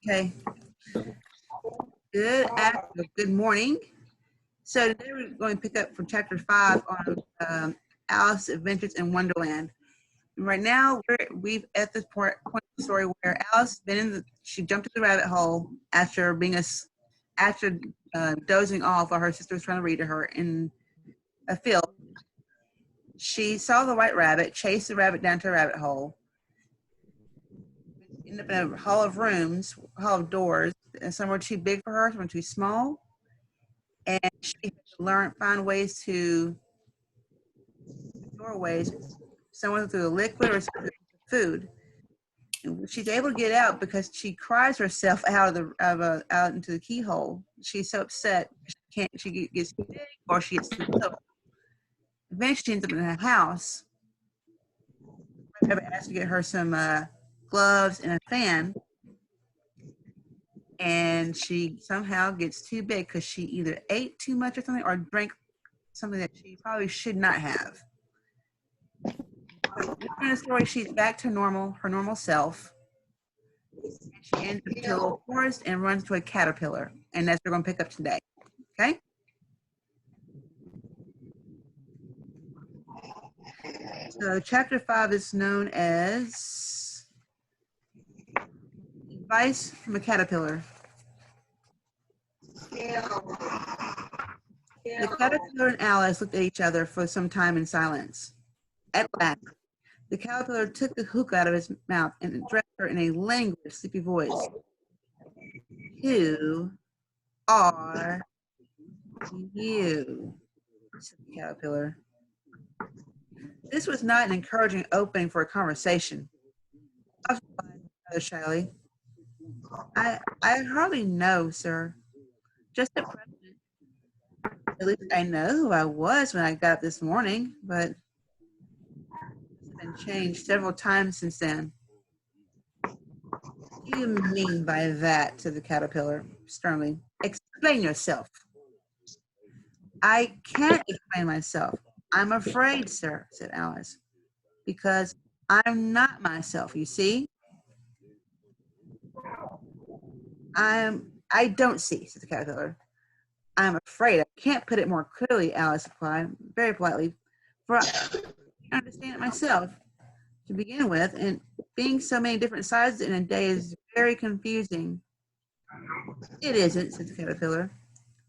Okay. Good morning. So today we're going to pick up from chapter 5 on Alice's Adventures in Wonderland. And right now we've at this point in the story where Alice she jumped in the rabbit hole after dozing off while her sister was trying to read to her in a field. She saw the white rabbit, chased the rabbit down to a rabbit hole, ended up in a hall of doors, and some were too big for her, some were too small. And she had to find ways to doorways, someone through the liquid or through food. And she's able to get out because she cries herself out into the keyhole. She's so upset she gets big or she gets too little. Eventually she ends up in a house. I asked to get her some gloves and a fan. And she somehow gets too big because she either ate too much or something or drank something that she probably should not have. In the story, she's back to her normal self. And she ends up to a forest and runs to a caterpillar. And that's what we're going to pick up today. Okay? So chapter 5 is known as Advice from a Caterpillar. The caterpillar and Alice looked at each other for some time in silence. At last, the caterpillar took the hook out of his mouth and addressed her in a languid, sleepy voice. Who are you? Said the caterpillar. This was not an encouraging opening for a conversation. I replied rather shyly. I hardly know, sir. Just at present. At least I know who I was when I got up this morning, but it's been changed several times since then. What do you mean by that? Said the caterpillar sternly. Explain yourself. I can't explain myself. I'm afraid, sir, said Alice, because I'm not myself, you see? I don't see, said the caterpillar. I'm afraid. I can't put it more clearly, Alice replied, very politely, for I can't understand it myself to begin with, and being so many different sizes in a day is very confusing. It isn't, said the caterpillar.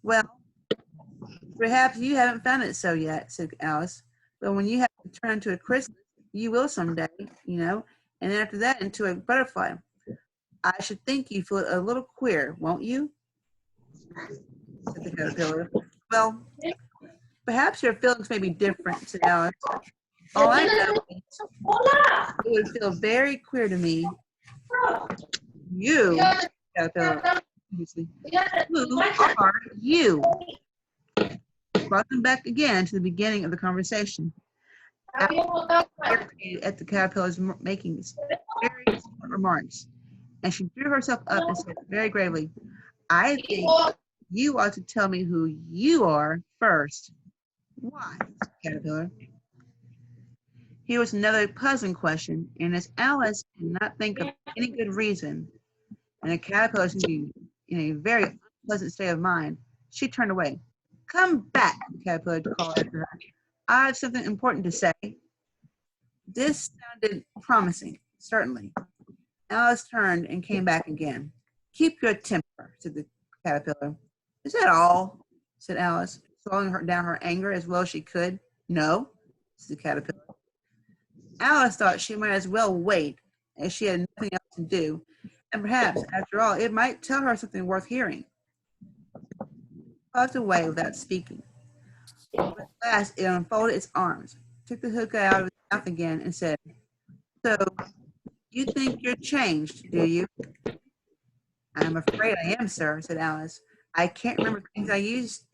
Well, perhaps you haven't found it so yet, said Alice, but when you have to turn into a chrysalis, you will someday, and then after that into a butterfly. I should think you feel a little queer, won't you? Said the caterpillar. Well, perhaps your feelings may be different, said Alice. All I know is it would feel very queer to me. You, caterpillar, who are you? Brought them back again to the beginning of the conversation. Alice irritated at the caterpillar's making very smart remarks, and she drew herself up and said very gravely, I think you ought to tell me who you are first. Why? Caterpillar. Here was another puzzling question, and as Alice could not think of any good reason, and the caterpillar seemed to be in a very unpleasant state of mind, she turned away. Come back, the caterpillar called after her. I have something important to say. This sounded promising, certainly. Alice turned and came back again. Keep your temper, said the caterpillar. Is that all? Said Alice, swallowing down her anger as well as she could. No, said the caterpillar. Alice thought she might as well wait, as she had nothing else to do, and perhaps, after all, it might tell her something worth hearing. Paused away without speaking. But at last it unfolded its arms, took the hook out of its mouth again, and said, So, you think you're changed, do you? I'm afraid I am, sir, said Alice. I can't remember things I used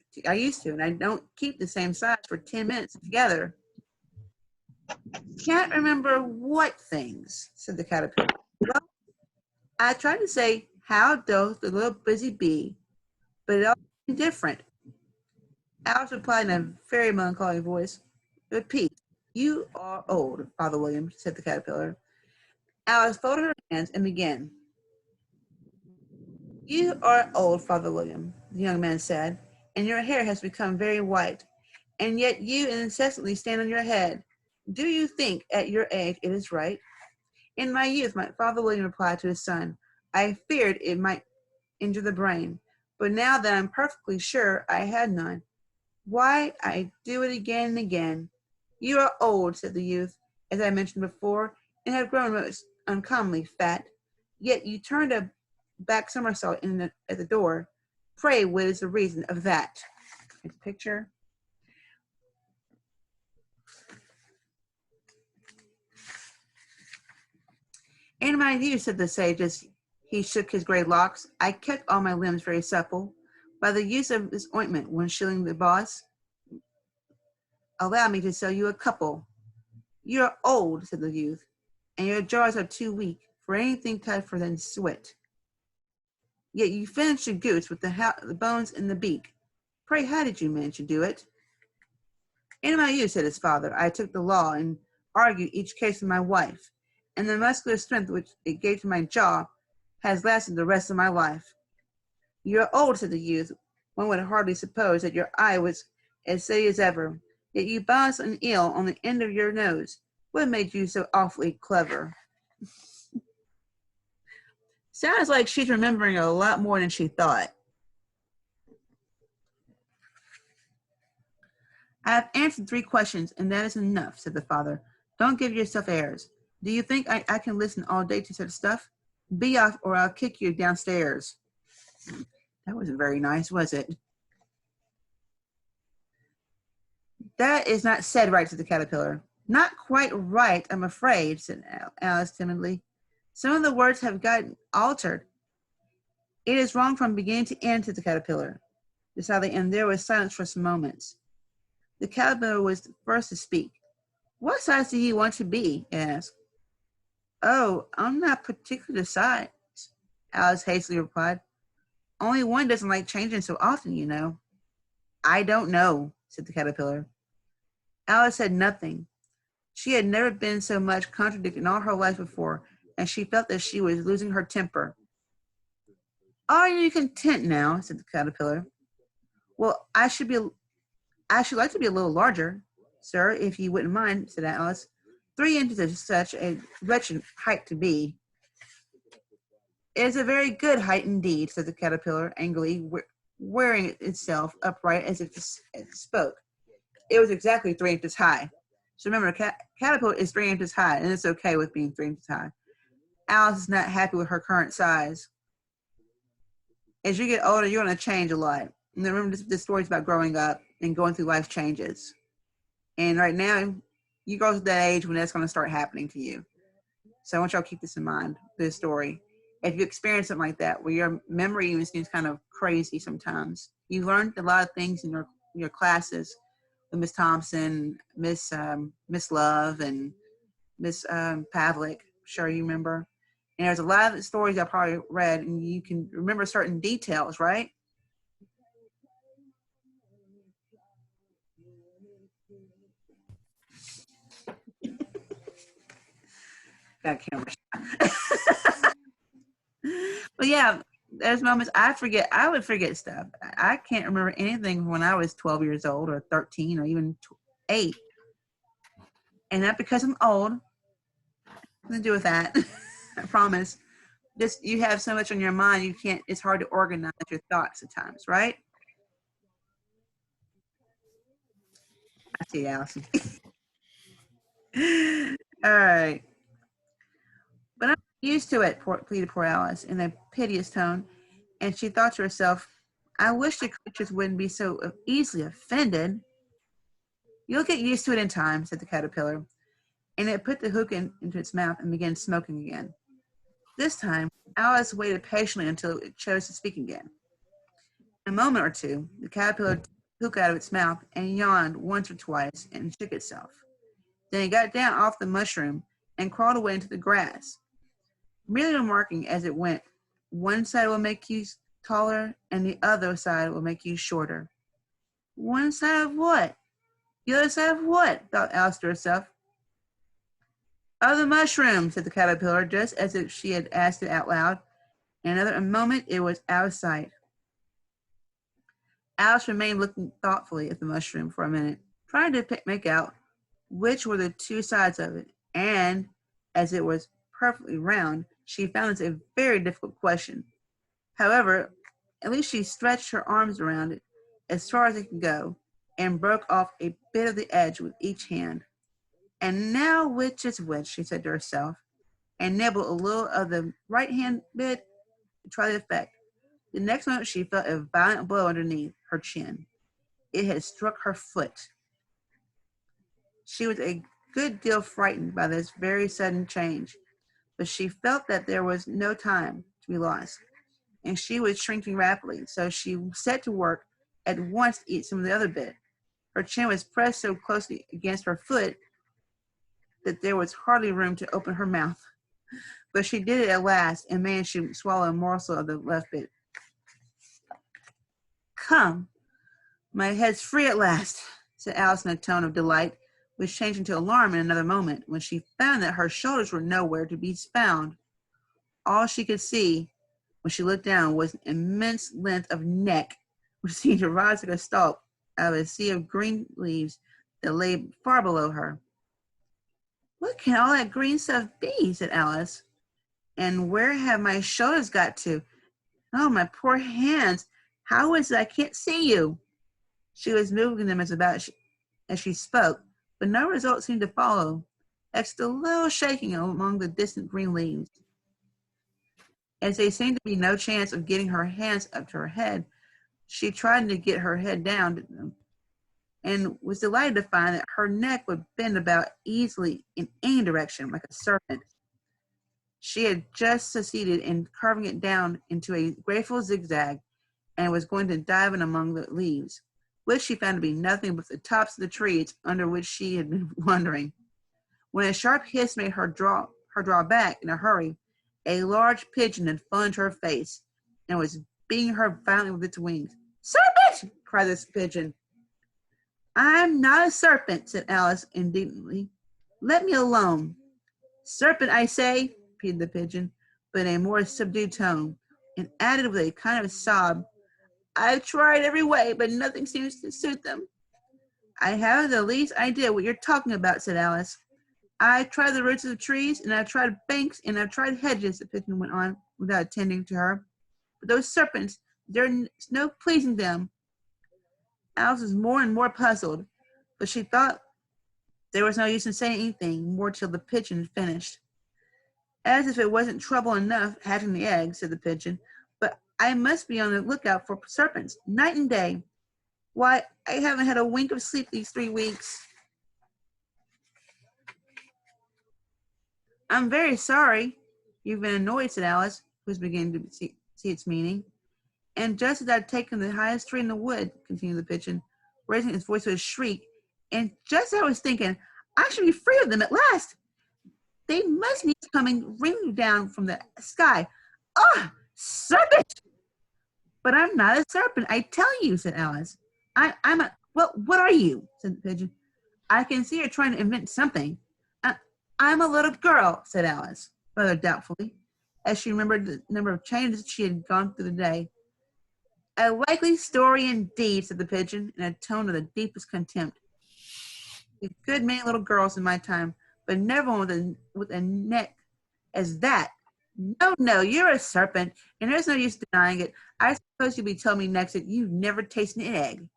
to, and I don't keep the same size for 10 minutes together. Can't remember what things, said the caterpillar. Well, I tried to say, how doth the little busy bee, but it all seemed different. Alice replied in a very melancholy voice, Repeat, you are old, Father William, said the caterpillar. Alice folded her hands and began. You are old, Father William, the young man said, and your hair has become very white, and yet you incessantly stand on your head. Do you think at your age it is right? In my youth, my Father William replied to his son, I feared it might injure the brain, but now that I'm perfectly sure I had none, why, I do it again and again. You are old, said the youth, as I mentioned before, and have grown most uncommonly fat. Yet you turned a back somersault at the door. Pray, what is the reason of that? Next picture. In my youth, said the sage as he shook his gray locks, I kept all my limbs very supple. By the use of this ointment, 1 shilling the boss, allow me to sell you a couple. You are old, said the youth, and your jaws are too weak for anything tougher than sweat. Yet you finished your goose with the bones in the beak. Pray, how did you manage to do it? In my youth, said his father, I took the law and argued each case with my wife, and the muscular strength which it gave to my jaw has lasted the rest of my life. You are old, said the youth. One would hardly suppose that your eye was as steady as ever, yet you balance an eel on the end of your nose. What made you so awfully clever? Sounds like she's remembering a lot more than she thought. I have answered 3 questions, and that is enough, said the father. Don't give yourself airs. Do you think I can listen all day to such stuff? Be off, or I'll kick you downstairs. That wasn't very nice, was it? That is not said right, said the caterpillar. Not quite right, I'm afraid, said Alice timidly. Some of the words have gotten altered. It is wrong from beginning to end, said the caterpillar. Decidedly, and there was silence for some moments. The caterpillar was the first to speak. What size do you want to be? It asked. Oh, I'm not particular size, Alice hastily replied. Only one doesn't like changing so often, you know. I don't know, said the caterpillar. Alice said nothing. She had never been so much contradicted in all her life before, and she felt that she was losing her temper. Are you content now? Said the caterpillar. Well, I should like to be a little larger, sir, if you wouldn't mind, said Alice. 3 inches is such a wretched height to be. It is a very good height indeed, said the caterpillar angrily, wearing itself upright as if it spoke. It was exactly 3 inches high. So remember, caterpillar is 3 inches high, and it's okay with being 3 inches high. Alice is not happy with her current size. As you get older, you're going to change a lot. And remember, this story is about growing up and going through life changes. And right now, you go to that age when that's going to start happening to you. So I want y'all to keep this in mind, this story. If you experience something like that, where your memory even seems kind of crazy sometimes, you learned a lot of things in your classes with Miss Thompson, Miss Love, and Miss Pavlik. Sure, you remember. And there's a lot of stories I probably read, and you can remember certain details, right? Got camera shot. But yeah, there's moments I would forget stuff. I can't remember anything when I was 12 years old or 13 or even 8. And not because I'm old. Nothing to do with that. I promise. Just you have so much on your mind, it's hard to organize your thoughts at times, right? I see, Allison. All right. But I'm used to it, pleaded poor Alice in a piteous tone, and she thought to herself, I wish the creatures wouldn't be so easily offended. You'll get used to it in time, said the caterpillar, and it put the hook into its mouth and began smoking again. This time, Alice waited patiently until it chose to speak again. In a moment or two, the caterpillar took the hook out of its mouth and yawned once or twice and shook itself. Then it got down off the mushroom and crawled away into the grass, merely remarking as it went, one side will make you taller and the other side will make you shorter. One side of what? The other side of what? Thought Alice to herself. Of the mushroom, said the caterpillar, just as if she had asked it out loud. In another moment, it was out of sight. Alice remained looking thoughtfully at the mushroom for a minute, trying to make out which were the two sides of it, and as it was perfectly round, she found this a very difficult question. However, at least she stretched her arms around it as far as it could go, and broke off a bit of the edge with each hand. And now which is which, she said to herself, and nibbled a little of the right hand bit to try the effect. The next moment she felt a violent blow underneath her chin. It had struck her foot. She was a good deal frightened by this very sudden change, but she felt that there was no time to be lost, and she was shrinking rapidly, so she set to work at once to eat some of the other bit. Her chin was pressed so closely against her foot that there was hardly room to open her mouth, but she did it at last and managed to swallow a morsel of the left bit. "Come, my head's free at last," said Alice in a tone of delight, which changed into alarm in another moment when she found that her shoulders were nowhere to be found. All she could see when she looked down was an immense length of neck, which seemed to rise like a stalk out of a sea of green leaves that lay far below her. "What can all that green stuff be?" said Alice. "And where have my shoulders got to? Oh, my poor hands! How is it I can't see you?" She was moving them as she spoke, but no result seemed to follow, except a little shaking among the distant green leaves. As there seemed to be no chance of getting her hands up to her head, she tried to get her head down to them, and was delighted to find that her neck would bend about easily in any direction, like a serpent. She had just succeeded in carving it down into a graceful zigzag, and was going to dive in among the leaves, which she found to be nothing but the tops of the trees under which she had been wandering, when a sharp hiss made her draw back in a hurry. A large pigeon had flown into her face, and was beating her violently with its wings. "Serpent!" cried this pigeon. "I'm not a serpent," said Alice indignantly. "Let me alone." "Serpent, I say," repeated the pigeon, but in a more subdued tone, and added with a kind of sob, "I've tried every way, but nothing seems to suit them." "I haven't the least idea what you're talking about," said Alice. "I've tried the roots of the trees, and I've tried banks, and I've tried hedges," the pigeon went on, without attending to her. "But those serpents, there's no pleasing them." Alice was more and more puzzled, but she thought there was no use in saying anything more till the pigeon had finished. "As if it wasn't trouble enough hatching the eggs," said the pigeon, "but I must be on the lookout for serpents, night and day. Why, I haven't had a wink of sleep these 3 weeks." "I'm very sorry you've been annoyed," said Alice, who was beginning to see its meaning. "And just as I'd taken the highest tree in the wood," continued the pigeon, raising its voice to a shriek, "and just as I was thinking, I should be free of them at last, they must needs coming ringing down from the sky. Ah, serpent!" "But I'm not a serpent, I tell you," said Alice. I'm a, well, what are you?" said the pigeon. "I can see you're trying to invent something." I'm a little girl," said Alice, rather doubtfully, as she remembered the number of changes she had gone through the day. "A likely story indeed," said the pigeon, in a tone of the deepest contempt. "A good many little girls in my time, but never one with a neck as that. No, no, you're a serpent, and there's no use denying it. I suppose you'll be telling me next that you've never tasted an egg."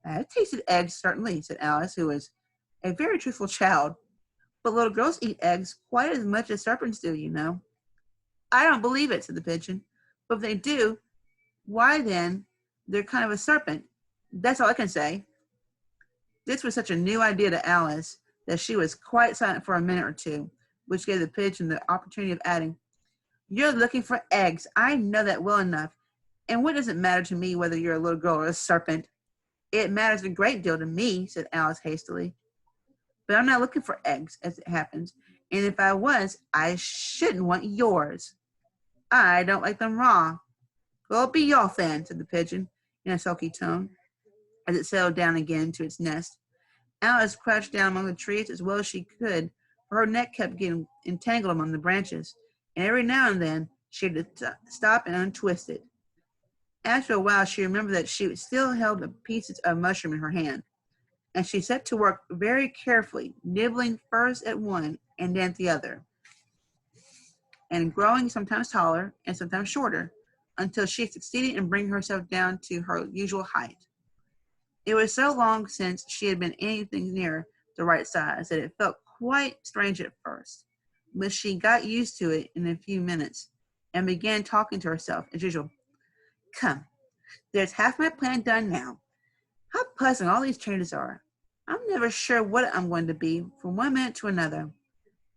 "I've tasted eggs, certainly," said Alice, who was a very truthful child. "But little girls eat eggs quite as much as serpents do, you know." "I don't believe it," said the pigeon. "But if they do, why then, they're kind of a serpent. That's all I can say." This was such a new idea to Alice that she was quite silent for a minute or two, which gave the pigeon the opportunity of adding, "You're looking for eggs. I know that well enough. And what does it matter to me whether you're a little girl or a serpent?" "It matters a great deal to me," said Alice hastily. "But I'm not looking for eggs, as it happens. And if I was, I shouldn't want yours. I don't like them raw." "Well, be off then," said the pigeon, in a sulky tone, as it settled down again to its nest. Alice crouched down among the trees as well as she could, for her neck kept getting entangled among the branches, and every now and then She had to stop and untwist it. After a while, she remembered that she still held the pieces of mushroom in her hand, and she set to work very carefully, nibbling first at one and then at the other, and growing sometimes taller and sometimes shorter, until she succeeded in bringing herself down to her usual height. It was so long since she had been anything near the right size that it felt quite strange at first, but she got used to it in a few minutes and began talking to herself as usual. Come, there's half my plan done now. How pleasant all these changes are. I'm never sure what I'm going to be from one minute to another.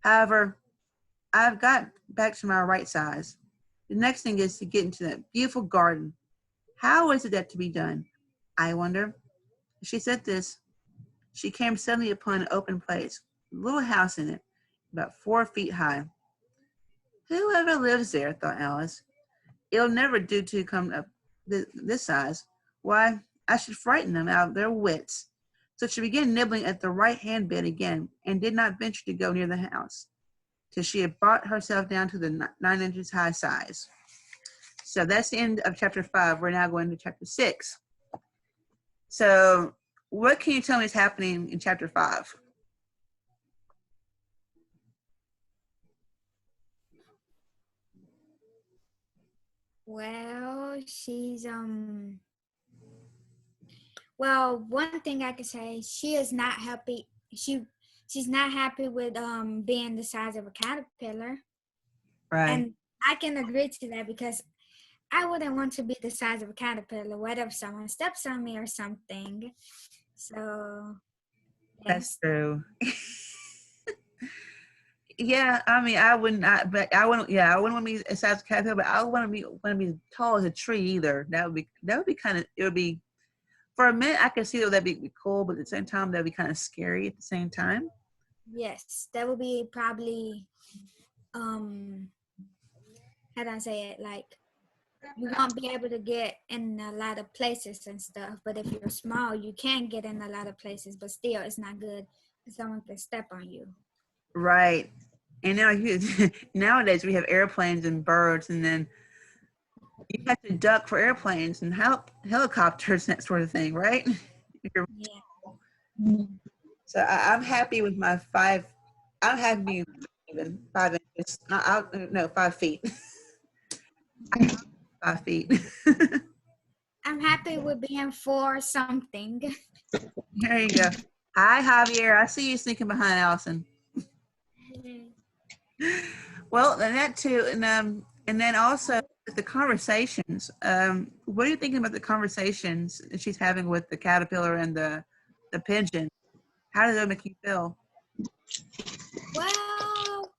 However, I've got back to my right size. The next thing is to get into that beautiful garden. How is it that to be done, I wonder? As she said this, she came suddenly upon an open place, a little house in it, about 4 feet high. Whoever lives there, thought Alice. It'll never do to come up this size. Why, I should frighten them out of their wits. So she began nibbling at the right-hand bed again, and did not venture to go near the house, till she had brought herself down to the 9 inches high size. So that's the end of chapter 5. We're now going to chapter 6. So what can you tell me is happening in chapter 5? Well, well, one thing I could say, she is not happy. She's not happy with being the size of a caterpillar. Right. And I can agree to that, because I wouldn't want to be the size of a caterpillar. What if someone steps on me or something? So That's yes. true. Yeah, I mean, I wouldn't want to be a size of caterpillar, but I want to be tall as a tree either. That would be kind of, it would be, for a minute I could see that that'd be cool, but at the same time that'd be kind of scary at the same time. Yes, that would be probably how do I say it? Like, you won't be able to get in a lot of places and stuff. But if you're small, you can get in a lot of places, but still it's not good if someone can step on you. Right. And now nowadays we have airplanes and birds, and then you have to duck for airplanes and helicopters and that sort of thing, right? Yeah. So I'm happy with my 5. I'm happy even 5 inches. No, 5 feet. 5 feet. I'm happy with being 4 something. There you go. Hi, Javier. I see you sneaking behind Allison. Well, and that too, and then also the conversations. What are you thinking about the conversations that she's having with the caterpillar and the pigeon? How does that make you feel? Well,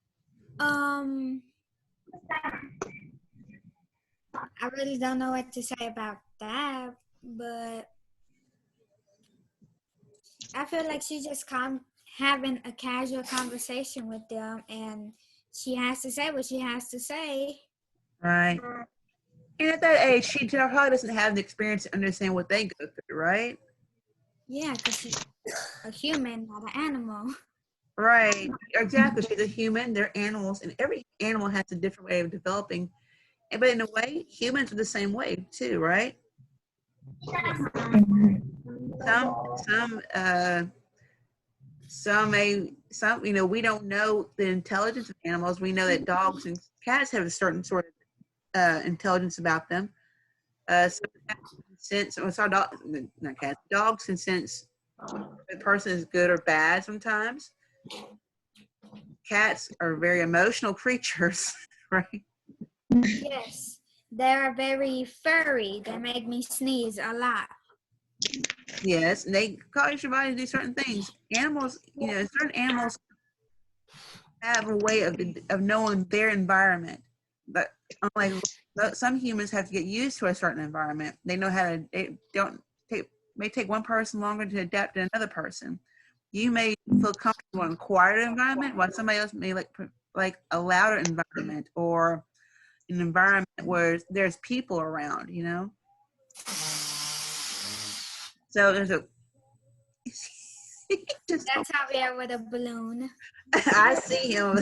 I really don't know what to say about that, but I feel like she's just having a casual conversation with them, and she has to say what she has to say. Right. And at that age, she probably doesn't have the experience to understand what they go through, right? Yeah, because she's a human, not an animal. Right. Exactly. She's a human. They're animals, and every animal has a different way of developing. But in a way, humans are the same way too, right? Some we don't know the intelligence of animals. We know that dogs and cats have a certain sort of intelligence about them. Some cats can sense, or sorry, not cats, dogs can sense if a person is good or bad sometimes. Cats are very emotional creatures, right? Yes, they're very furry. They make me sneeze a lot. Yes, and they cause your body to do certain things. Animals, certain animals have a way of knowing their environment, but unlike some humans have to get used to a certain environment. They know how to. They don't take. May take one person longer to adapt to another person. You may feel comfortable in a quieter environment, while somebody else may like a louder environment, or an environment where there's people around. So there's a. That's how we are with a balloon. I see him.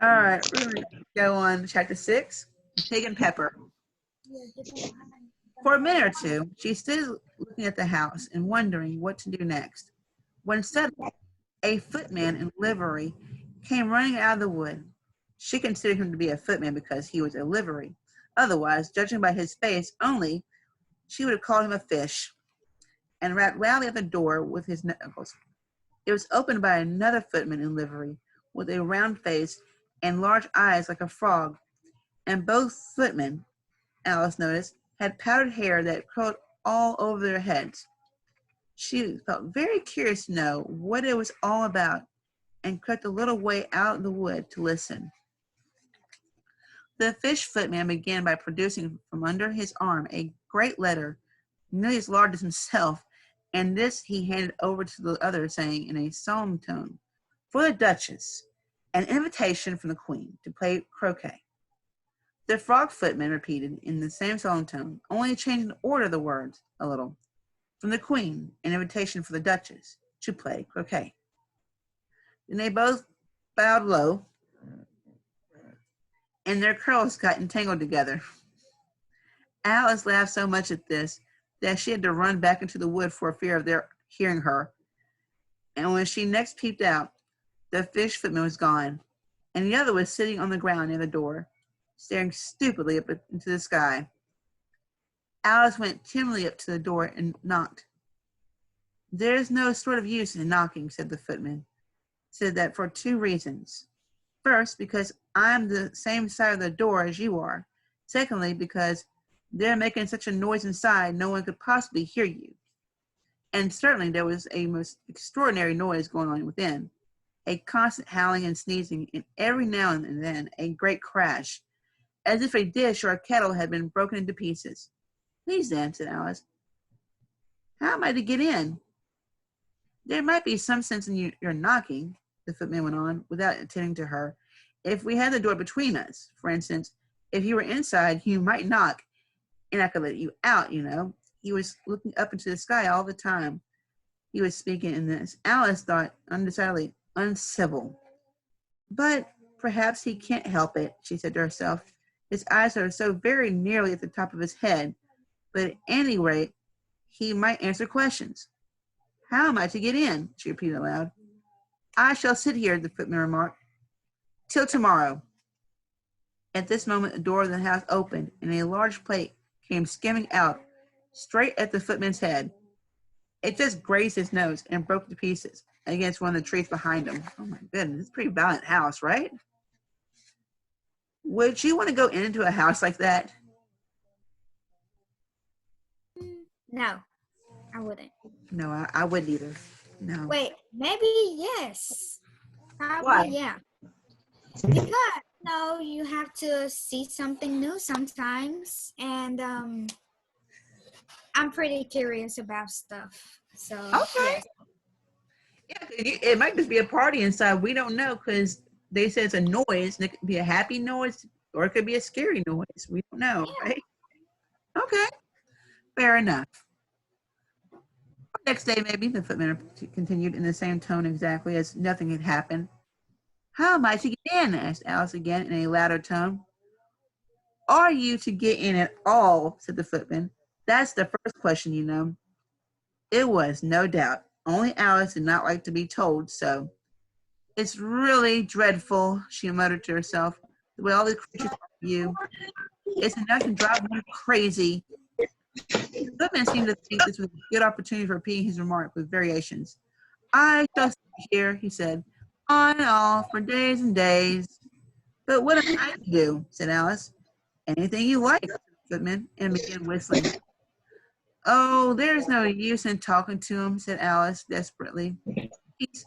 All right, we're going to go on to chapter 6, Pig and Pepper. For a minute or two, she stood looking at the house and wondering what to do next, when suddenly a footman in livery came running out of the wood. She considered him to be a footman because he was a livery. Otherwise, judging by his face only, she would have called him a fish, and rapped loudly at the door with his knuckles. It was opened by another footman in livery, with a round face and large eyes like a frog, and both footmen, Alice noticed, had powdered hair that curled all over their heads. She felt very curious to know what it was all about, and crept a little way out of the wood to listen. The fish footman began by producing from under his arm a great letter, nearly as large as himself, and this he handed over to the other, saying in a solemn tone, "For the Duchess, an invitation from the Queen to play croquet." The frog footman repeated in the same solemn tone, only changing the order of the words a little. "From the Queen, an invitation for the Duchess to play croquet." Then they both bowed low, and their curls got entangled together. Alice laughed so much at this that she had to run back into the wood for fear of their hearing her. And when she next peeped out, the fish footman was gone, and the other was sitting on the ground near the door, staring stupidly up into the sky. Alice went timidly up to the door and knocked. "There's no sort of use in knocking," said the footman. "Said that for 2 reasons. First, because I'm the same side of the door as you are. Secondly, because they're making such a noise inside, no one could possibly hear you." And certainly there was a most extraordinary noise going on within, a constant howling and sneezing, and every now and then a great crash, as if a dish or a kettle had been broken into pieces. "Please then," said Alice, "how am I to get in?" "There might be some sense in your knocking," the footman went on, without attending to her. "If we had the door between us, for instance, if you were inside, you might knock, and I could let you out, you know." He was looking up into the sky all the time he was speaking, in this Alice thought undecidedly uncivil. "But perhaps he can't help it," she said to herself. "His eyes are so very nearly at the top of his head, but at any rate, he might answer questions. How am I to get in?" she repeated aloud. "I shall sit here," the footman remarked, "till tomorrow." At this moment, the door of the house opened, and a large plate came skimming out straight at the footman's head. It just grazed his nose and broke to pieces against one of the trees behind him. Oh my goodness, it's a pretty violent house, right? Would you want to go into a house like that? No, I wouldn't. No, I wouldn't either. No. Wait, maybe yes. Probably Why? yeah. Because no, you have to see something new sometimes, and I'm pretty curious about stuff. So Okay. yes. Yeah, it might just be a party inside. We don't know because they say it's a noise, and it could be a happy noise or it could be a scary noise. We don't know, Yeah. right? Okay, fair enough. Next day, maybe, the footman continued in the same tone exactly as nothing had happened. "How am I to get in?" asked Alice again in a louder tone. "Are you to get in at all?" said the footman. "That's the first question, you know." It was, no doubt. Only Alice did not like to be told so. "It's really dreadful," she muttered to herself, "the way all these creatures are you. It's enough to drive one crazy." The footman seemed to think this was a good opportunity for repeating his remark with variations. "I shall stay here," he said, "on and off for days and days." "But what am I to do?" said Alice. "Anything you like," said the footman, and began whistling. "Oh, there's no use in talking to him," said Alice desperately. "He's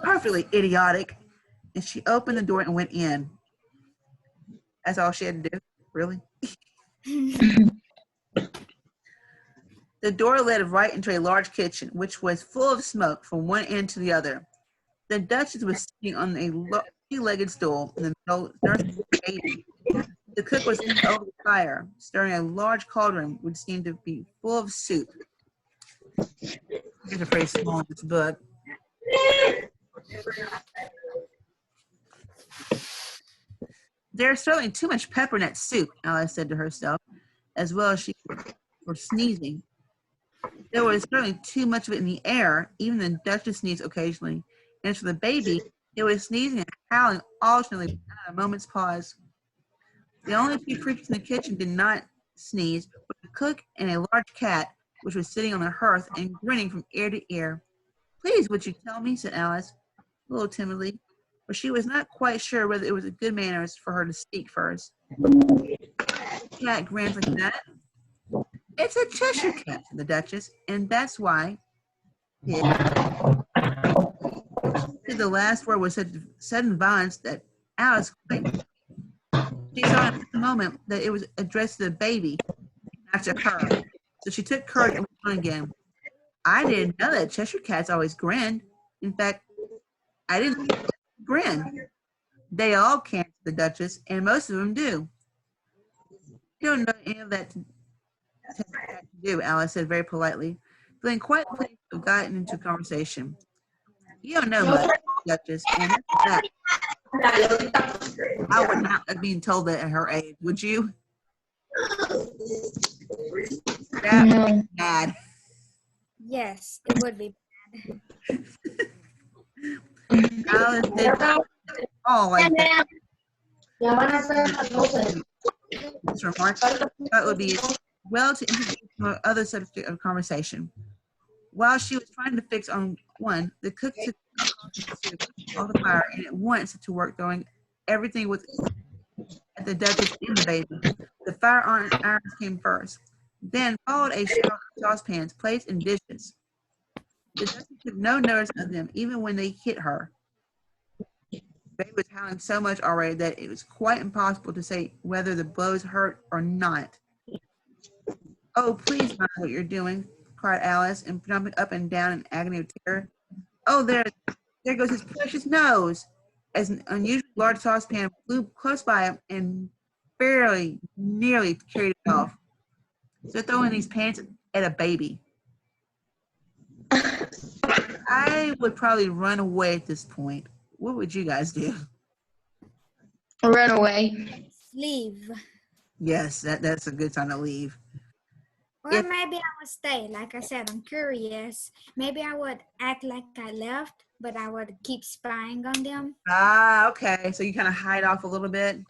perfectly idiotic." And she opened the door and went in. That's all she had to do, really. The door led right into a large kitchen, which was full of smoke from one end to the other. The Duchess was sitting on a three-legged stool in the middle, nursing a baby. The cook was over the fire, stirring a large cauldron, which seemed to be full of soup. It's a pretty small book. There's certainly too much pepper in that soup, Alice said to herself, as well as she were sneezing. There was certainly too much of it in the air. Even the Duchess sneezed occasionally. And as for the baby, it was sneezing and howling alternately without a moment's pause. The only two creatures in the kitchen did not sneeze were the cook and a large cat, which was sitting on the hearth and grinning from ear to ear. Please, would you tell me, said Alice, a little timidly, for she was not quite sure whether it was a good manners for her to speak first. The cat grinned like that. It's a Cheshire cat, said the Duchess, and that's why the last word was such sudden violence that Alice quite. She saw at the moment that it was addressed to the baby, not to her. So she took courage and went on again. I didn't know that Cheshire cats always grinned. In fact, I didn't grin. They all can, the Duchess, and most of them do. You don't know any of that to do, Alice said very politely, feeling quite pleased to have gotten into conversation. You don't know much, Duchess, and that. I would not have been told that at her age, would you? That would be bad. Yes, it would be bad. Alice did all like that. This remark thought would be well to introduce to other subject of conversation. While she was trying to fix on one, the cook took off the fire and at once set to work throwing everything with at the Duchess and the baby. The fire irons came first. Then followed a shower of saucepans, plates, and dishes. The Duchess took no notice of them, even when they hit her. The baby was howling so much already that it was quite impossible to say whether the blows hurt or not. Oh, please mind what you're doing, cried Alice, and jumping up and down in agony of terror. Oh, there goes his precious nose! As an unusually large saucepan flew close by him and nearly carried it off. So throwing these pants at a baby. I would probably run away at this point. What would you guys do? Run away. Leave. Yes, that's a good time to leave. Or maybe I would stay. Like I said, I'm curious. Maybe I would act like I left, but I would keep spying on them. Ah, okay. So you kind of hide off a little bit?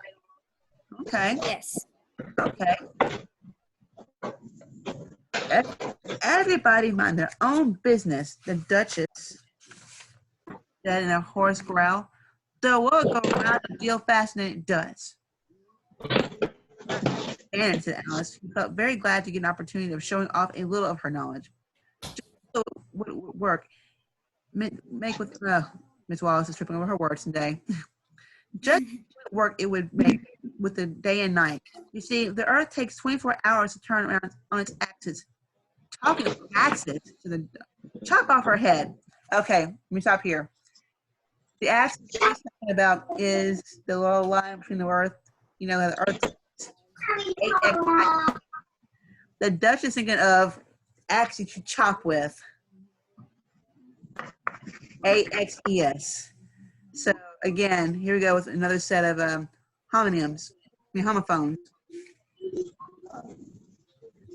Okay. Yes. Okay. Everybody mind their own business, the Duchess said in a hoarse growl. The world goes around a deal faster than it does. And said Alice, who felt very glad to get an opportunity of showing off a little of her knowledge. Just so would work. Make with Miss Wallace is tripping over her words today. Just work it would make with the day and night. You see, the Earth takes 24 hours to turn around on its axis. Talking of axis, to the chop off her head. Okay, let me stop here. The axis she's talking about is the little line between the Earth. You know, the Earth. The Dutch is thinking of axis you chop with. AXES. So again, here we go with another set of homophones.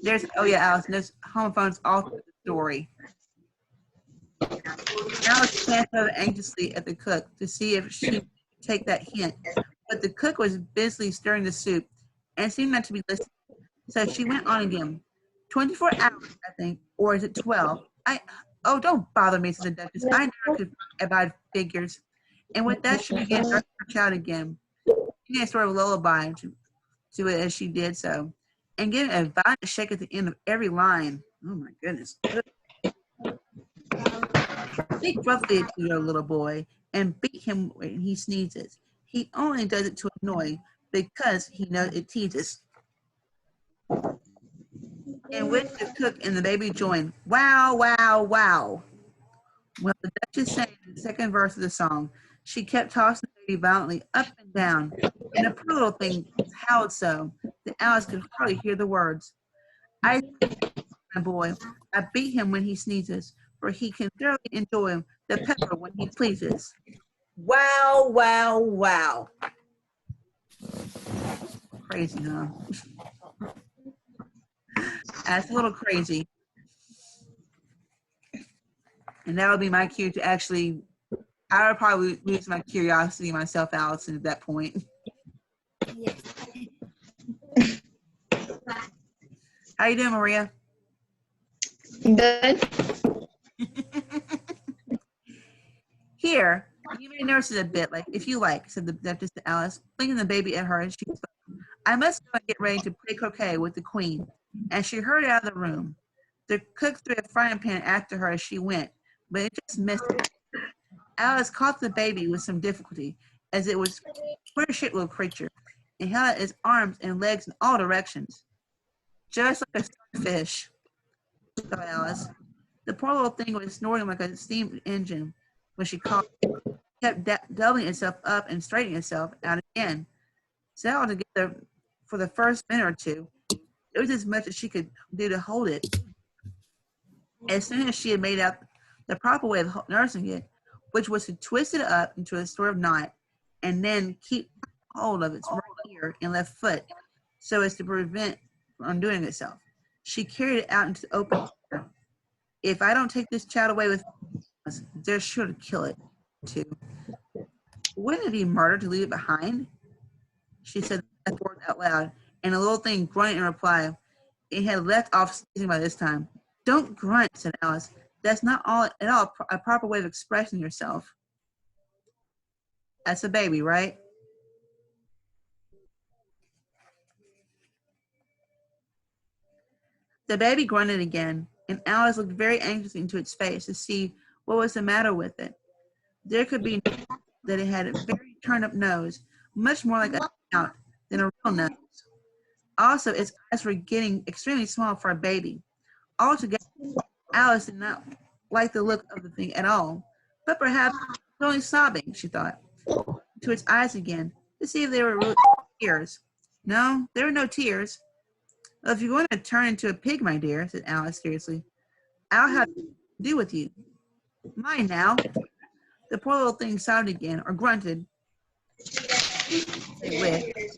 There's Alice, there's homophones all through the story. Alice glanced over anxiously at the cook to see if she would take that hint, but the cook was busily stirring the soup and seemed not to be listening. So she went on again. 24 hours, I think, or is it 12? Don't bother me, said the Duchess. I never could abide figures. And with that, she began nursing her child again, singing a sort of lullaby to it as she did so, and giving a violent shake at the end of every line. Oh my goodness. Speak roughly to your little boy and beat him when he sneezes. He only does it to annoy because he knows it teases. In which the cook and the baby joined. Wow, wow, wow. When the Duchess sang the second verse of the song, she kept tossing the baby violently up and down, and the poor little thing howled so that Alice could hardly hear the words. I beat my boy. I beat him when he sneezes, for he can thoroughly enjoy the pepper when he pleases. Wow, wow, wow. Crazy, huh? That's a little crazy. And that would be my cue to actually, I would probably lose my curiosity myself, Allison, at that point. Yes. How you doing, Maria? Good. Here, you may notice it a bit, like, if you like, said the Duchess to Alice, blinking the baby at her as she spoke. I must go and get ready to play croquet with the Queen. And she hurried out of the room. The cook threw a frying pan after her as she went, but it just missed her. Alice caught the baby with some difficulty, as it was a queer-shaped little creature, and held out its arms and legs in all directions. Just like a starfish, thought Alice. The poor little thing was snorting like a steam engine when she caught it. It kept doubling itself up and straightening itself out again. So altogether, for the first minute or two, it was as much as she could do to hold it. As soon as she had made out the proper way of nursing it, which was to twist it up into a sort of knot and then keep hold of its right ear and left foot so as to prevent from undoing itself, she carried it out into the open air. If I don't take this child away with us, they're sure to kill it, too. Wouldn't it be murder to leave it behind? She said that word out loud, and the little thing grunted in reply. It had left off sneezing by this time. Don't grunt, said Alice. That's not all at all a proper way of expressing yourself. That's a baby, right? The baby grunted again, and Alice looked very anxiously into its face to see what was the matter with it. There could be no doubt that it had a very turned-up nose, much more like a snout than a real nose. Also, its eyes were getting extremely small for a baby. Altogether, Alice did not like the look of the thing at all, but perhaps it was only sobbing, she thought, to its eyes again, to see if they were really tears. No, there were no tears. Well, if you're going to turn into a pig, my dear, said Alice seriously, I'll have to do with you. Mind now. The poor little thing sobbed again, or grunted, they wished,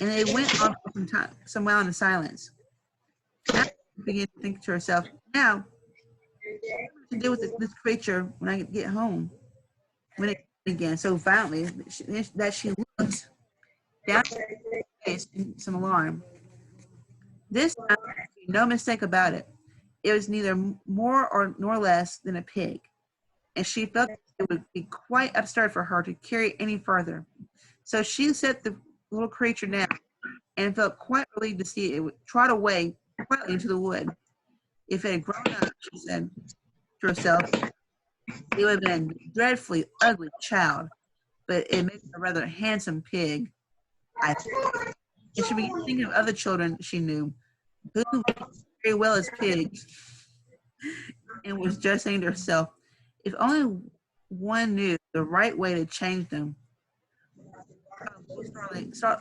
and they went on for some while in silence. Alice began to think to herself, now, what to do with this creature when I get home? When it again so violently that she looked down at her face in some alarm. This time, there could be no mistake about it. It was neither more nor less than a pig, and she felt that it would be quite absurd for her to carry it any further. So she set the little creature down and felt quite relieved to see it would trot away quietly into the wood. If it had grown up, she said to herself, it would have been a dreadfully ugly child, but it makes a rather handsome pig, I think. And she began thinking of other children she knew, who very well as pigs, and was just saying to herself, if only one knew the right way to change them. Start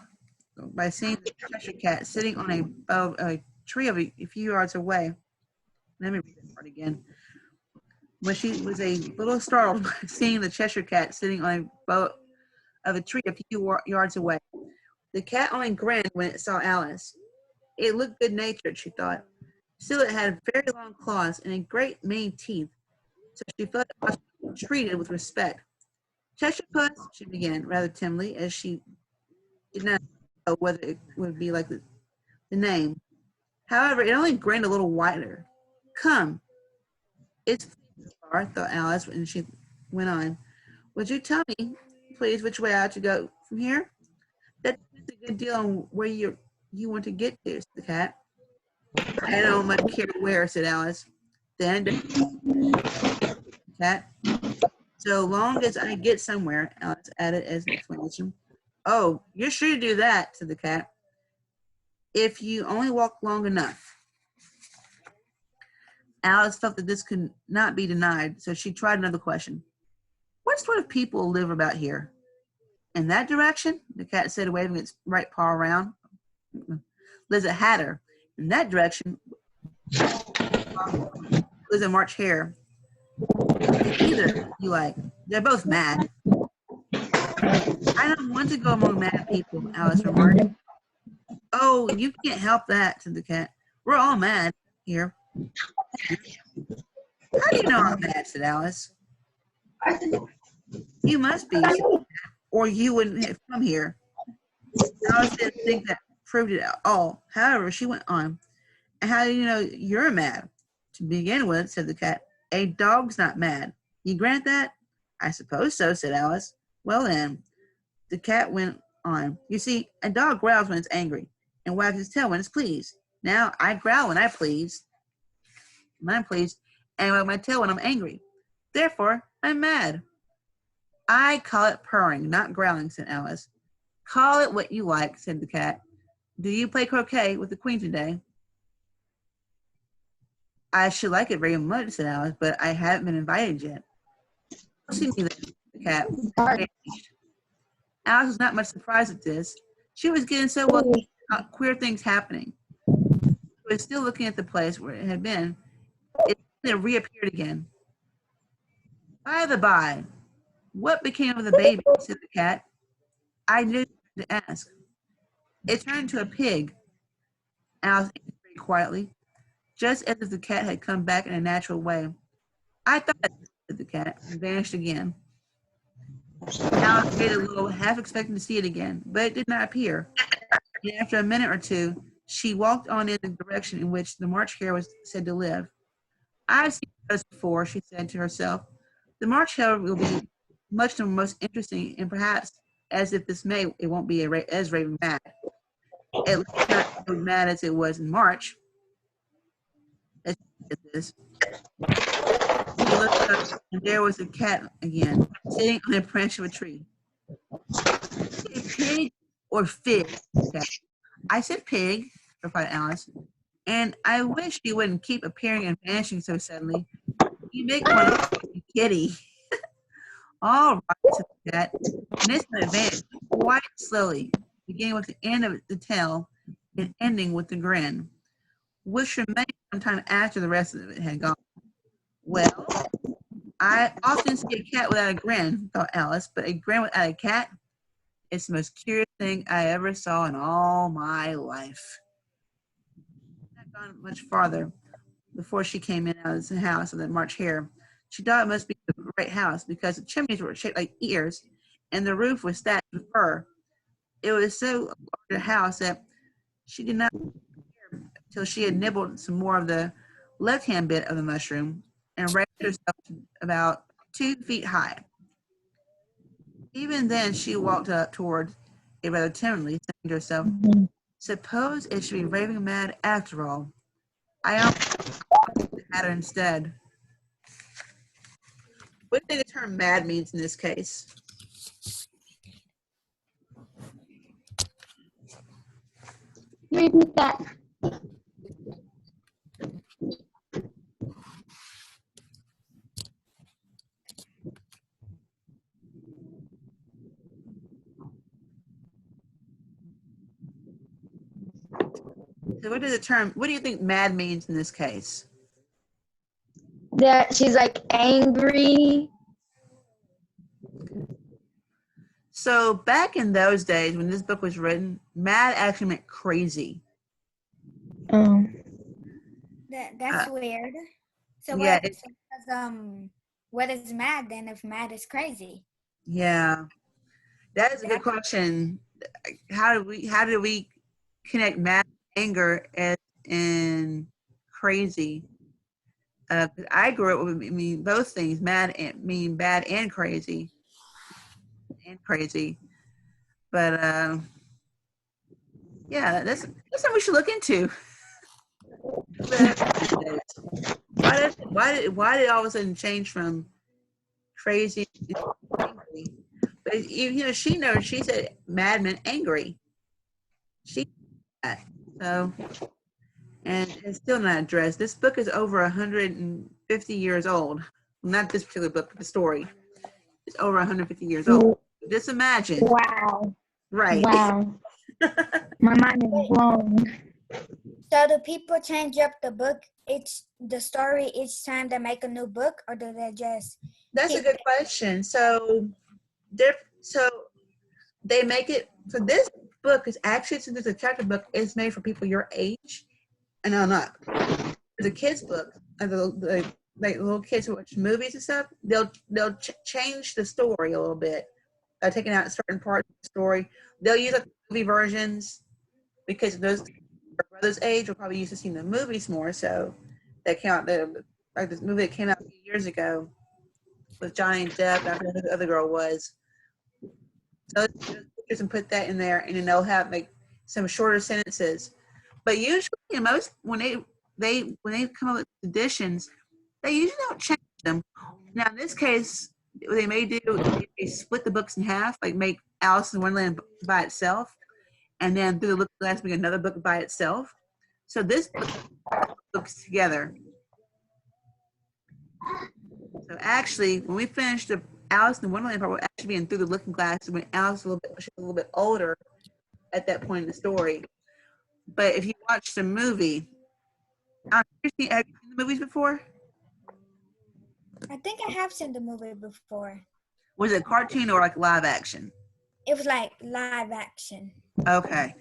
by seeing the Cheshire Cat sitting on a tree of a few yards away. Let me read this part again. When she was a little startled by seeing the Cheshire Cat sitting on a bough of a tree a few yards away. The cat only grinned when it saw Alice. It looked good-natured, she thought. Still, it had very long claws and a great many teeth, so she felt it must be treated with respect. Cheshire Puss, she began rather timidly, as she did not know whether it would be like the name. However, it only grinned a little wider. Come, it's far, thought Alice, and she went on. Would you tell me, please, which way I ought to go from here? That depends a good deal on where you want to get to, said the cat. I don't much care where, said Alice. Then, cat. So long as I get somewhere, Alice added as an explanation. Oh, you're sure to do that, said the cat. If you only walk long enough. Alice felt that this could not be denied, so she tried another question. What sort of people live about here? In that direction, the cat said, waving its right paw around. Lives a hatter. In that direction, lives a March hare. Either you like. They're both mad. I don't want to go among mad people, Alice remarked. Oh, you can't help that, said the cat. We're all mad here. How do you know I'm mad, said Alice. You must be, or you wouldn't have come here. Alice didn't think that proved it at all. However, she went on. And how do you know you're mad? To begin with, said the cat, a dog's not mad. You grant that? I suppose so, said Alice. Well then, the cat went on. You see, a dog growls when it's angry and wags its tail when it's pleased. Now, I growl when I'm pleased, and wag my tail when I'm angry. Therefore, I'm mad. I call it purring, not growling, said Alice. Call it what you like, said the cat. Do you play croquet with the queen today? I should like it very much, said Alice, but I haven't been invited yet. See me, the cat vanished. Alice was not much surprised at this. She was getting so well about queer things happening. She was still looking at the place where it had been. It reappeared again. By the by, what became of the baby, said the cat. I knew to ask. It turned into a pig, Alice answered very quietly, just as if the cat had come back in a natural way. I thought, said the cat, and vanished again. Alice waited a little, half expecting to see it again, but it did not appear. And after a minute or two, she walked on in the direction in which the March Hare was said to live. I've seen this before, she said to herself. The March Hare will be much the most interesting, and perhaps, as if this May, it won't be as raving mad. At least not so mad as it was in March. As this. She looked up, and there was a cat again, sitting on a branch of a tree. Pig or fig? I said pig, replied Alice, and I wish you wouldn't keep appearing and vanishing so suddenly. You make one of a kitty. All right, said the cat, and this one advanced quite slowly, beginning with the end of the tail and ending with the grin, which remained some time after the rest of it had gone. Well, I often see a cat without a grin, thought Alice, but a grin without a cat? It's the most curious thing I ever saw in all my life. She had not gone much farther before she came in out of the house of the March Hare. She thought it must be the right house because the chimneys were shaped like ears and the roof was thatched with fur. It was so large a house that she did not hear till she had nibbled some more of the left-hand bit of the mushroom and raised herself to about 2 feet high. Even then, she walked up toward it rather timidly, saying to herself, suppose it should be raving mad after all. I almost had her instead. What do you think the term mad means in this case? Repeat that. So what do you think mad means in this case? That she's like angry. So back in those days when this book was written, mad actually meant crazy. Oh. That's weird. So yeah, what is mad then if mad is crazy? Yeah, that is a good question. How do we connect mad anger as in crazy? I grew up with both things, mad and mean bad and crazy. But yeah, that's something we should look into. Why did it all of a sudden change from crazy to angry? But she knows. She said mad meant angry. She so, and it's still not addressed. This book is over 150 years old. Not this particular book, but the story. It's over 150 years old. Just imagine. Wow. Right. Wow. My mind is blown. So do people change up the story each time they make a new book, or do they just? That's a good question. So they make it for this book is actually, since it's a chapter book, it's made for people your age. And no, not. It's a kid's book. Like little kids who watch movies and stuff, they'll change the story a little bit, taking out certain parts of the story. They'll use like movie versions because those brothers' age will probably used to seeing the movies more. So that came out like this movie that came out a few years ago with Johnny Depp. I forget who the other girl was. So pictures and put that in there, and then they'll have like some shorter sentences. But usually, in most when they come up with editions, they usually don't change them. Now, in this case, what they may do they split the books in half, like make Alice in Wonderland by itself, and then through the Looking Glass make another book by itself. So this book books together. So actually, when we finish the Alice in Wonderland part, we'll actually be in Through the Looking Glass when Alice was a little bit older at that point in the story. But if you watch the movie, have you seen the movies before? I think I have seen the movie before. Was it cartoon or like live action? It was like live action. Okay.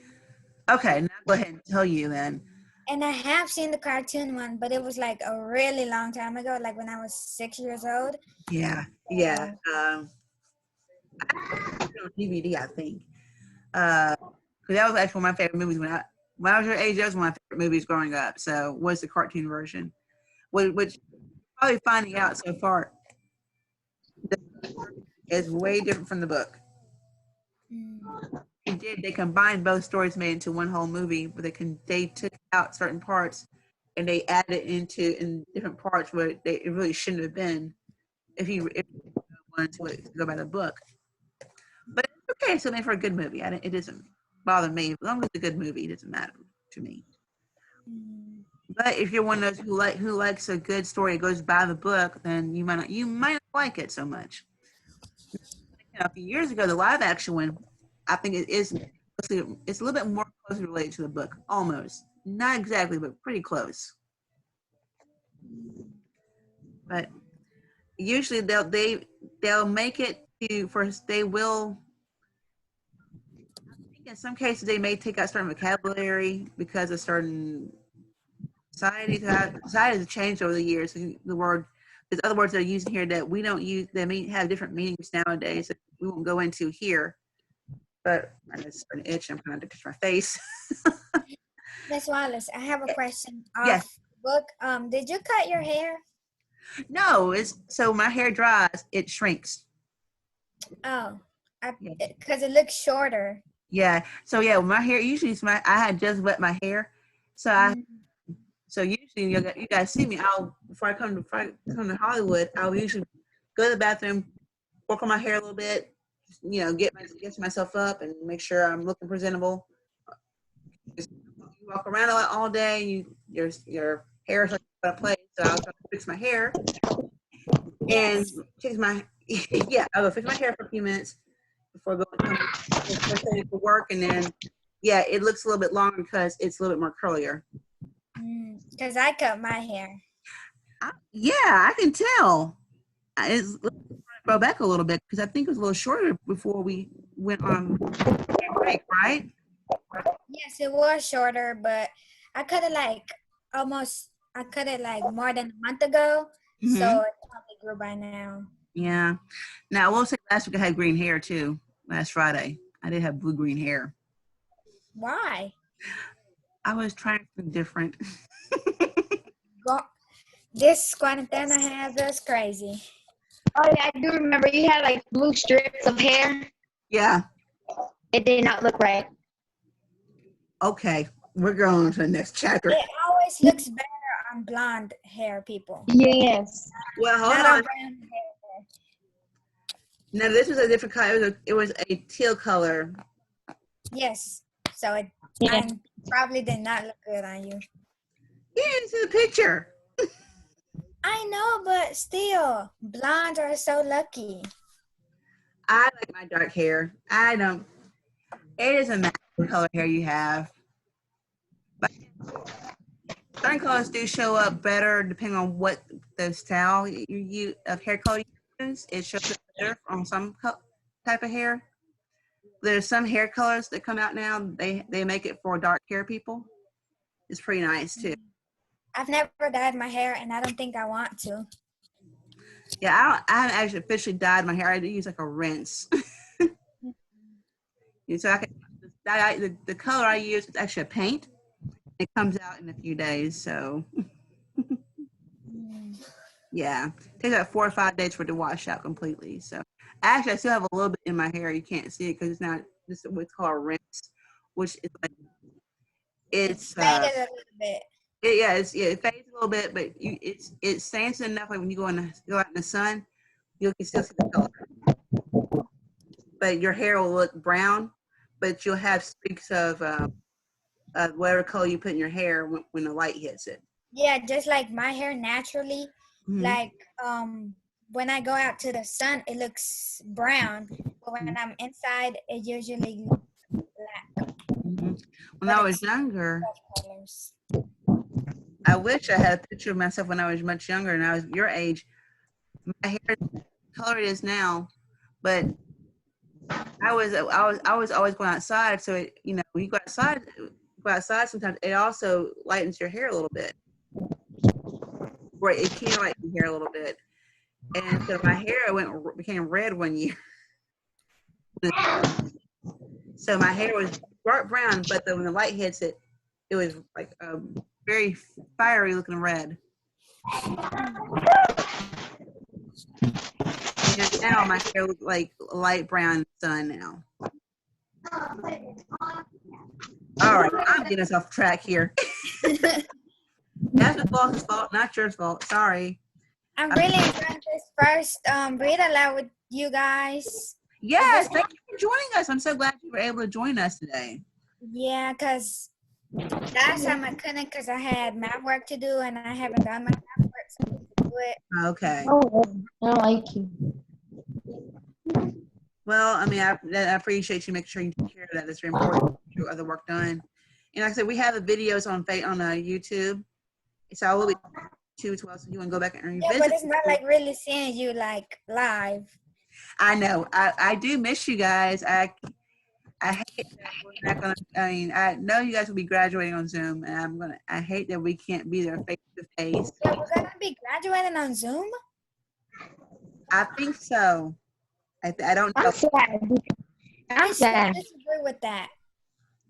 Okay, now go ahead and tell you then. And I have seen the cartoon one, but it was like a really long time ago, like when I was 6 years old. Yeah. I have it on DVD, I think. Because that was actually one of my favorite movies when I was your age. That was one of my favorite movies growing up. So was the cartoon version, which probably finding out so far is way different from the book. They combined both stories made into one whole movie, but they took out certain parts and they added in different parts where it really shouldn't have been if you wanted to go by the book. But it's okay, so made for a good movie. It doesn't bother me. As long as it's a good movie, it doesn't matter to me. But if you're one of those who likes a good story that goes by the book, then you might not like it so much. A few years ago, the live action one, I think it's a little bit more closely related to the book, almost. Not exactly, but pretty close. But usually they'll make it to first. They will. I think in some cases they may take out certain vocabulary because of certain societies have changed over the years. There's other words that are used here that we don't use. That have different meanings nowadays that we won't go into here. But I'm just an itch. I'm trying to touch my face. Miss Wallace, I have a question. Yes. Book. Did you cut your hair? No, so my hair dries, it shrinks. Oh, because it looks shorter. Yeah. So yeah, my hair usually I had just wet my hair, so so usually you guys see me. Before I come to Hollywood, I'll usually go to the bathroom, work on my hair a little bit, get myself up and make sure I'm looking presentable. You walk around a lot all day. Your hair is like out of place, so I'll try to fix my hair and fix my I will fix my hair for a few minutes before going to work, and then it looks a little bit longer because it's a little bit more curlier. Because I cut my hair. I can tell. It's grow back a little bit because I think it was a little shorter before we went on break, right? Yes, it was shorter, but I cut it like more than a month ago, so it probably grew by now. Yeah. Now, I will say last week I had green hair too. Last Friday, I did have blue-green hair. Why? I was trying something different. This quarantena has us crazy. Oh yeah, I do remember you had like blue strips of hair. Yeah. It did not look right. Okay, we're going to the next chapter. It always looks better on blonde hair people. Yes. Well, hold Not on. brown hair. Now, this was a different color. It was a teal color. Yes. So it probably did not look good on you. You didn't see the picture. I know, but still, blondes are so lucky. I like my dark hair. I don't. It doesn't matter what color hair you have. But certain colors do show up better depending on what the style of hair color you use. It shows up better on some type of hair. there's some hair colors that come out now. They make it for dark hair people. It's pretty nice too. I've never dyed my hair, and I don't think I want to. Yeah, I haven't actually officially dyed my hair. I do use like a rinse. And so I can the color I use is actually a paint. It comes out in a few days, so yeah, it takes about 4 or 5 days for it to wash out completely. So actually, I still have a little bit in my hair. You can't see it because it's not just what's called a rinse, which is like it's faded a little bit. it fades a little bit, but it stands enough. Like when you go out in the sun, you can still see the color. But your hair will look brown, but you'll have streaks of whatever color you put in your hair when the light hits it. Yeah, just like my hair naturally, like when I go out to the sun, it looks brown. But when I'm inside, it usually looks black. When I was younger, I wish I had a picture of myself when I was much younger and I was your age. My hair color it is now, but I was always going outside. So it, when you go outside sometimes it also lightens your hair a little bit. Or it can lighten your hair a little bit. And so my hair became red one year. So my hair was dark brown, but then when the light hits it, it was like very fiery looking red. And now my hair looks like light brown sun now. All right, I'm getting us off track here. That's the boss's fault, not your fault. Sorry. I'm really enjoying this first read aloud with you guys. Yes, thank you for joining us. I'm so glad you were able to join us today. Yeah, because last time I couldn't because I had math work to do and I haven't done my math work, so I need to do it. Okay. Oh, I like you. Well, I mean, I appreciate you making sure you take care of that. It's very important to get your other work done. And like I said, we have the videos on YouTube. So I will be too as well, so you want to go back and revisit. Yeah, but it's not like really seeing you like live. I know. I do miss you guys. I hate that we're not gonna. I mean, I know you guys will be graduating on Zoom, and I hate that we can't be there face to face. Yeah, we're gonna be graduating on Zoom. I think so. I don't know. I'm sad. I'm sad. I disagree with that.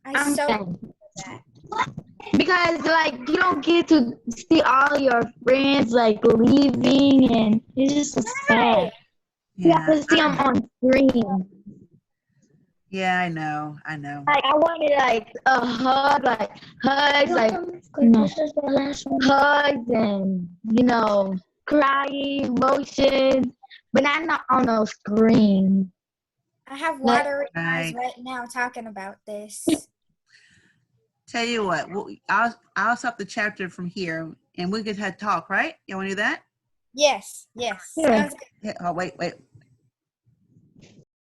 I'm so sad. agree with that. Because like you don't get to see all your friends like leaving, and it's just so sad. You have to see them on screen. Yeah, I know. Like I wanted like a hug, like hugs, like hugs, and crying, emotions, but not on no screen. I have watery eyes right now talking about this. Tell you what, I'll stop the chapter from here, and we could have talk, right? You want to do that? Yes. Yeah. Sounds good. Oh, wait.